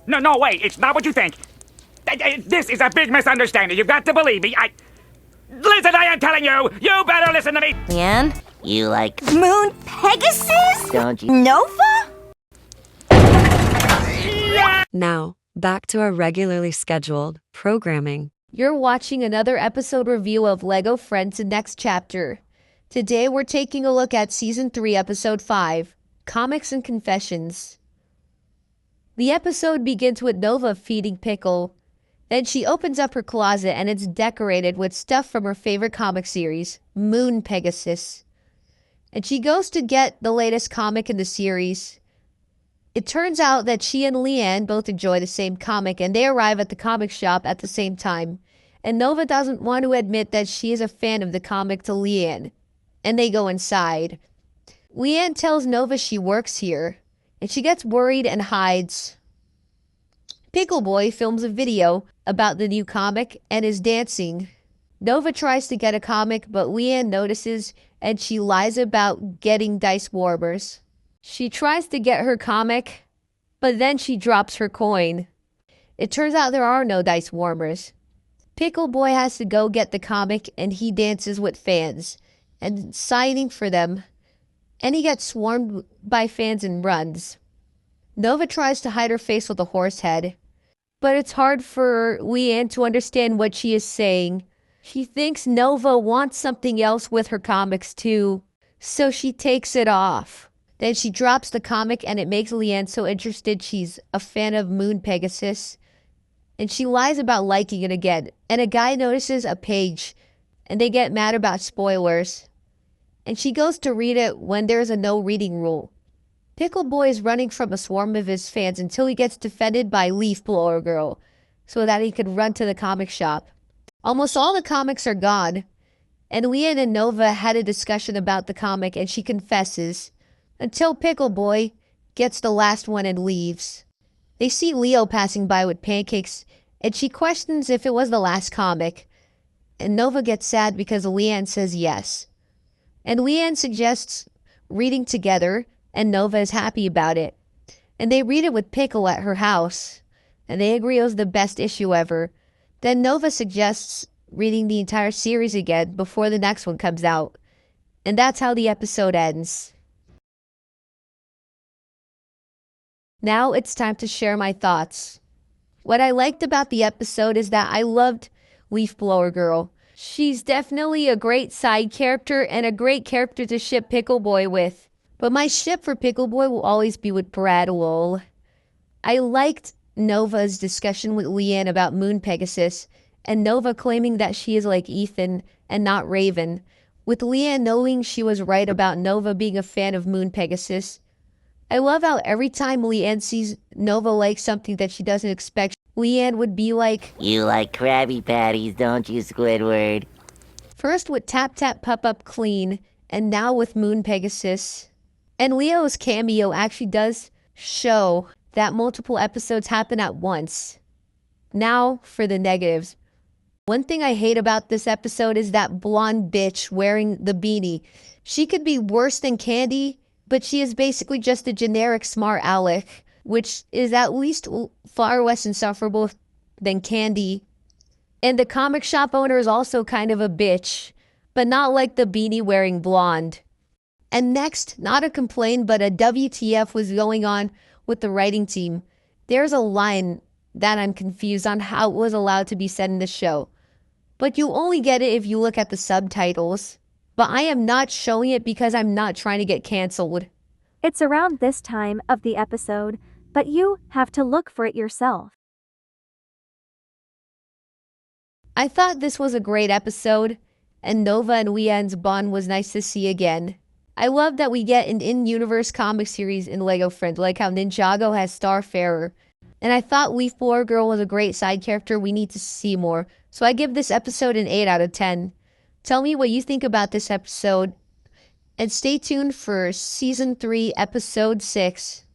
No, no, wait, it's not what you think. This is a big misunderstanding. You've got to believe me. Listen, I am telling you! You better listen to me! Leanne? You like Moon Pegasus? don't you? Nova? Now, back to our regularly scheduled programming. You're watching another episode review of LEGO Friends: The Next Chapter. Today we're taking a look at Season 3, Episode 5, Comics and Confessions. The episode begins with Nova feeding Pickle. Then she opens up her closet and it's decorated with stuff from her favorite comic series, Moon Pegasus. And she goes to get the latest comic in the series. It turns out that she and Leanne both enjoy the same comic and they arrive at the comic shop at the same time. And Nova doesn't want to admit that she is a fan of the comic to Leanne. And they go inside. Leanne tells Nova she works here. And she gets worried and hides. Pickle Boy films a video about the new comic and is dancing. Nova tries to get a comic, but Leanne notices and she lies about getting dice warmers. She tries to get her comic, but then she drops her coin. It turns out there are no dice warmers. Pickle Boy has to go get the comic and he dances with fans and signing for them. And he gets swarmed by fans and runs. Nova tries to hide her face with a horse head. But it's hard for Leanne to understand what she is saying. She thinks Nova wants something else with her comics too. So she takes it off. Then she drops the comic and it makes Leanne so interested she's a fan of Moon Pegasus. And she lies about liking it again. And a guy notices a page. And they get mad about spoilers. And she goes to read it when there's a no reading rule. Pickle Boy is running from a swarm of his fans until he gets defended by Leaf Blower Girl so that he could run to the comic shop. Almost all the comics are gone, and Leanne and Nova had a discussion about the comic and she confesses until Pickle Boy gets the last one and leaves. They see Leo passing by with pancakes and she questions if it was the last comic, and Nova gets sad because Leanne says yes. And Leanne suggests reading together, and Nova is happy about it. And they read it with Pickle at her house, and they agree it was the best issue ever. Then Nova suggests reading the entire series again before the next one comes out. And that's how the episode ends. Now it's time to share my thoughts. What I liked about the episode is that I loved Leaf Blower Girl. She's definitely a great side character and a great character to ship Pickle Boy with. But my ship for Pickle Boy will always be with Brad Lowell. I liked Nova's discussion with Leanne about Moon Pegasus, and Nova claiming that she is like Ethan and not Raven, with Leanne knowing she was right about Nova being a fan of Moon Pegasus. I love how every time Leanne sees Nova like something that she doesn't expect, Leanne would be like, You like Krabby Patties, don't you, Squidward? first with Tap Tap Pup Up Clean, and now with Moon Pegasus. And Leo's cameo actually does show that multiple episodes happen at once. Now for the negatives. One thing I hate about this episode is that blonde bitch wearing the beanie. She could be worse than Candy, but she is basically just a generic smart aleck, which is at least far less insufferable than Candy. And the comic shop owner is also kind of a bitch, but not like the beanie wearing blonde. And next, not a complaint, but a WTF was going on with the writing team. There's a line that I'm confused on how it was allowed to be said in the show. But you only get it if you look at the subtitles. But I am not showing it because I'm not trying to get canceled. It's around this time of the episode, but you have to look for it yourself. I thought this was a great episode, and Nova and Leanne's bond was nice to see again. I love that we get an in-universe comic series in LEGO Friends, like how Ninjago has Starfarer. And I thought Leaf Blower Girl was a great side character we need to see more. So I give this episode an 8 out of 10. Tell me what you think about this episode. And stay tuned for Season 3, Episode 6.